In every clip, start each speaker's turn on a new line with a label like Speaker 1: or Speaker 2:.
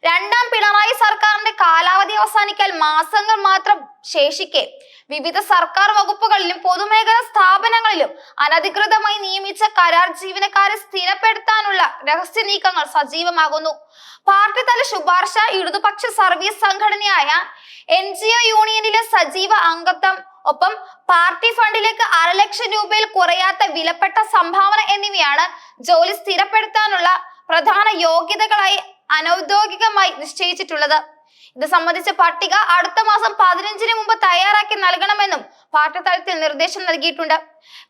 Speaker 1: രണ്ടാം പിണറായി സർക്കാരിന്റെ കാലാവധി അവസാനിക്കാൻ മാസങ്ങൾ മാത്രം ശേഷിക്കെ വിവിധ സർക്കാർ വകുപ്പുകളിലും പൊതുമേഖലാ സ്ഥാപനങ്ങളിലും അനധികൃതമായി നിയമിച്ച കരാർ ജീവനക്കാരെ സ്ഥിരപ്പെടുത്താനുള്ള രഹസ്യ നീക്കങ്ങൾ സജീവമാകുന്നു. പാർട്ടി തല ശുപാർശ ഇടതുപക്ഷ സർവീസ് സംഘടനയായ NGO യൂണിയനിലെ സജീവ അംഗത്വം, ഒപ്പം പാർട്ടി ഫണ്ടിലേക്ക് 1.5 ലക്ഷം രൂപയിൽ കുറയാത്ത വിലപ്പെട്ട സംഭാവന എന്നിവയാണ് ജോലി സ്ഥിരപ്പെടുത്താനുള്ള പ്രധാന യോഗ്യതകളായി അനൗദ്യോഗികമായി നിശ്ചയിച്ചിട്ടുള്ളത്. ഇത് സംബന്ധിച്ച പട്ടിക അടുത്ത മാസം 15-ന് മുമ്പ് തയ്യാറാക്കി നൽകണമെന്നും പാർട്ടി തലത്തിൽ നിർദ്ദേശം നൽകിയിട്ടുണ്ട്.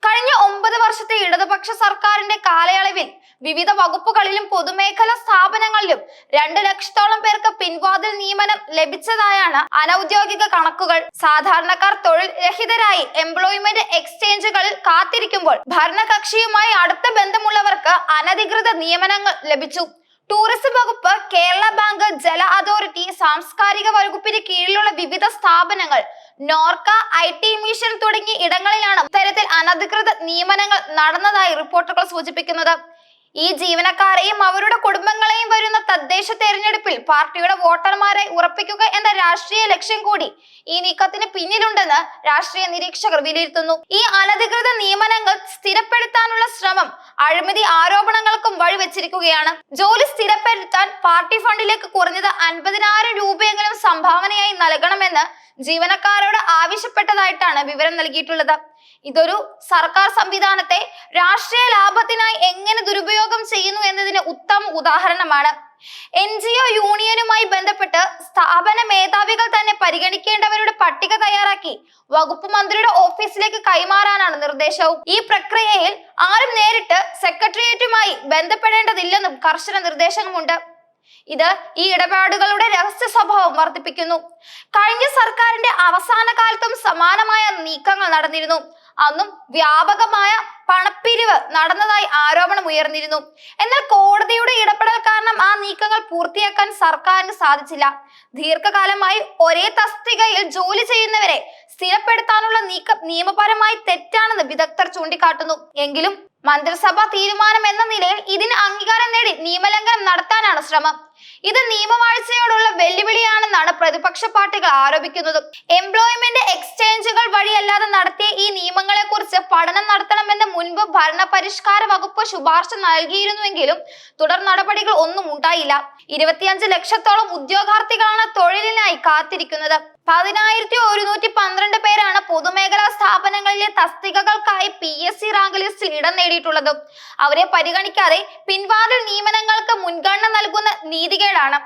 Speaker 1: കഴിഞ്ഞ 9 വർഷത്തെ ഇടതുപക്ഷ സർക്കാരിന്റെ കാലയളവിൽ വിവിധ വകുപ്പുകളിലും പൊതുമേഖലാ സ്ഥാപനങ്ങളിലും 2 ലക്ഷത്തോളം പേർക്ക് പിൻവാതിൽ നിയമനം ലഭിച്ചതായാണ് അനൗദ്യോഗിക കണക്കുകൾ. സാധാരണക്കാർ തൊഴിൽ രഹിതരായി എംപ്ലോയ്മെന്റ് എക്സ്ചേഞ്ചുകളിൽ കാത്തിരിക്കുമ്പോൾ ഭരണകക്ഷിയുമായി അടുത്ത ബന്ധമുള്ളവർക്ക് അനധികൃത നിയമനങ്ങൾ ലഭിച്ചു. ടൂറിസം വകുപ്പ്, കേരള ബാങ്ക്, ജല അതോറിറ്റി, സാംസ്കാരിക വകുപ്പിന് കീഴിലുള്ള വിവിധ സ്ഥാപനങ്ങൾ, നോർക്ക, IT മിഷൻ തുടങ്ങിയ ഇടങ്ങളിലാണ് ഇത്തരത്തിൽ അനധികൃത നിയമനങ്ങൾ നടന്നതായി റിപ്പോർട്ടുകൾ സൂചിപ്പിക്കുന്നത്. ഈ ജീവനക്കാരെയും അവരുടെ കുടുംബങ്ങളെയും വരുന്ന തദ്ദേശ തെരഞ്ഞെടുപ്പിൽ പാർട്ടിയുടെ വോട്ടർമാരെ ഉറപ്പിക്കുക എന്ന രാഷ്ട്രീയ ലക്ഷ്യം കൂടി ഈ നീക്കത്തിന് പിന്നിലുണ്ടെന്ന് രാഷ്ട്രീയ നിരീക്ഷകർ വിലയിരുത്തുന്നു. ഈ അനധികൃത നിയമനങ്ങൾ സ്ഥിരപ്പെടുത്താനുള്ള ശ്രമം അഴിമതി ആരോപണങ്ങൾക്കും വഴിവെച്ചിരിക്കുകയാണ്. ജോലി സ്ഥിരപ്പെടുത്താൻ പാർട്ടി ഫണ്ടിലേക്ക് കുറഞ്ഞത് 50,000 രൂപയെങ്കിലും സംഭാവനയായി നൽകണമെന്ന് ജീവനക്കാരോട് ആവശ്യപ്പെട്ടതായിട്ടാണ് വിവരം നൽകിയിട്ടുള്ളത്. ഇതൊരു സർക്കാർ സംവിധാനത്തെ രാഷ്ട്രീയ ലാഭത്തിനായി എങ്ങനെ ദുരുപയോഗം ചെയ്യുന്നു എന്നതിന് ഉത്തമ ഉദാഹരണമാണ്. NGO യൂണിയനുമായി ബന്ധപ്പെട്ട് സ്ഥാപന മേധാവികൾ തന്നെ പരിഗണിക്കേണ്ടവരുടെ പട്ടിക തയ്യാറാക്കി വകുപ്പ് മന്ത്രിയുടെ ഓഫീസിലേക്ക് കൈമാറാനാണ് നിർദ്ദേശവും. ഈ പ്രക്രിയയിൽ ആരും നേരിട്ട് സെക്രട്ടേറിയറ്റുമായി ബന്ധപ്പെടേണ്ടതില്ലെന്നും കർശന നിർദ്ദേശങ്ങളുണ്ട്. ഇത് ഈ ഇടപാടുകളുടെ രഹസ്യ സ്വഭാവം വർദ്ധിപ്പിക്കുന്നു. കഴിഞ്ഞ സർക്കാരിന്റെ അവസാന കാലത്തും സമാനമായ നീക്കങ്ങൾ നടന്നിരുന്നു. അന്നും വ്യാപകമായ പണപ്പിരിവ് നടന്നതായി ആരോപണം ഉയർന്നിരുന്നു. എന്നാൽ കോടതിയുടെ ഇടപെടൽ കാരണം ആ നീക്കങ്ങൾ പൂർത്തിയാക്കാൻ സർക്കാരിന് സാധിച്ചില്ല. ദീർഘകാലമായി ഒരേ തസ്തികയിൽ ജോലി ചെയ്യുന്നവരെ സ്ഥിരപ്പെടുത്താനുള്ള നീക്കം നിയമപരമായി തെറ്റാണെന്ന് വിദഗ്ധർ ചൂണ്ടിക്കാട്ടുന്നു. എങ്കിലും മന്ത്രിസഭാ തീരുമാനം എന്ന നിലയിൽ ഇതിന് അംഗീകാരം നേടി നിയമലംഘനം നടത്താനാണ് ശ്രമം. ഇത് നിയമവാഴ്ചയോടുള്ള വെല്ലുവിളിയാണെന്നാണ് പ്രതിപക്ഷ പാർട്ടികൾ ആരോപിക്കുന്നത്. എംപ്ലോയ്മെന്റ് എക്സ്ചേഞ്ചുകൾ വഴിയല്ലാതെ നടത്തിയ ഈ നിയമങ്ങളെ കുറിച്ച് പഠനം നടത്തണമെന്ന് മുൻപ് ഭരണപരിഷ്കാര വകുപ്പ് ശുപാർശ നൽകിയിരുന്നുവെങ്കിലും തുടർ നടപടികൾ ഒന്നും ഉണ്ടായില്ല. 25 ലക്ഷത്തോളം ഉദ്യോഗാർത്ഥികളാണ് തൊഴിലിനായി കാത്തിരിക്കുന്നത്. 10,112 പേരാണ് പൊതുമേഖലാ സ്ഥാപനങ്ങളിലെ തസ്തികകൾക്കായി PSC റാങ്ക് ലിസ്റ്റിൽ ഇടം നേടിയിട്ടുള്ളത്. അവരെ പരിഗണിക്കാതെ പിൻവാതിൽ നിയമനങ്ങൾക്ക് മുൻഗണന നൽകുന്ന നീതികേടാണ്.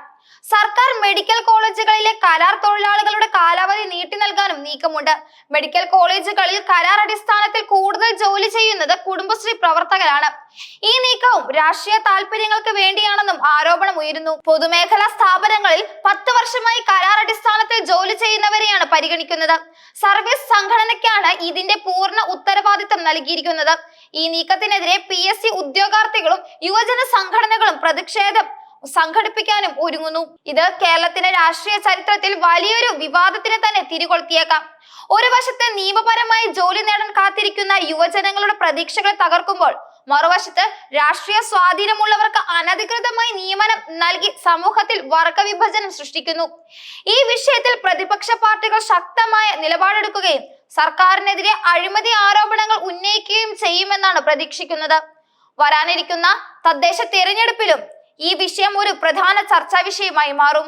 Speaker 1: സർക്കാർ മെഡിക്കൽ കോളേജുകളിലെ കരാർ തൊഴിലാളികളുടെ കാലാവധി നീട്ടി നൽകാനും നീക്കമുണ്ട്. മെഡിക്കൽ കോളേജുകളിൽ കരാർ അടിസ്ഥാനത്തിൽ കൂടുതൽ ജോലി ചെയ്യുന്നത് കുടുംബശ്രീ പ്രവർത്തകരാണ്. ഈ നീക്കവും രാഷ്ട്രീയ താല്പര്യങ്ങൾക്ക് വേണ്ടിയാണെന്നും ആരോപണം ഉയരുന്നു. പൊതുമേഖലാ സ്ഥാപനങ്ങളിൽ 10 വർഷമായി കരാർ അടിസ്ഥാനത്തിൽ ജോലി ചെയ്യുന്നവരെയാണ് പരിഗണിക്കുന്നത്. സർവീസ് സംഘടനയ്ക്കാണ് ഇതിന്റെ പൂർണ്ണ ഉത്തരവാദിത്തം നൽകിയിരിക്കുന്നത്. ഈ നീക്കത്തിനെതിരെ PSC ഉദ്യോഗാർത്ഥികളും യുവജന സംഘടനകളും പ്രതിഷേധം സംഘടിപ്പിക്കാനും ഒരുങ്ങുന്നു. ഇത് കേരളത്തിന്റെ രാഷ്ട്രീയ ചരിത്രത്തിൽ വലിയൊരു വിവാദത്തിന് തന്നെ തിരികൊളുത്തിയേക്കാം. ഒരു വശത്ത് നിയമപരമായി ജോലി നേടാൻ കാത്തിരിക്കുന്ന യുവജനങ്ങളുടെ പ്രതീക്ഷകളെ തകർക്കുമ്പോൾ മറുവശത്ത് രാഷ്ട്രീയ സ്വാധീനമുള്ളവർക്ക് അനധികൃതമായി നിയമനം നൽകി സമൂഹത്തിൽ വർഗവിഭജനം സൃഷ്ടിക്കുന്നു. ഈ വിഷയത്തിൽ പ്രതിപക്ഷ പാർട്ടികൾ ശക്തമായ നിലപാടെടുക്കുകയും സർക്കാരിനെതിരെ അഴിമതി ആരോപണങ്ങൾ ഉന്നയിക്കുകയും ചെയ്യുമെന്നാണ് പ്രതീക്ഷിക്കുന്നത്. വരാനിരിക്കുന്ന തദ്ദേശ തിരഞ്ഞെടുപ്പിലും ഈ വിഷയം ഒരു പ്രധാന ചർച്ചാ വിഷയമായി മാറും.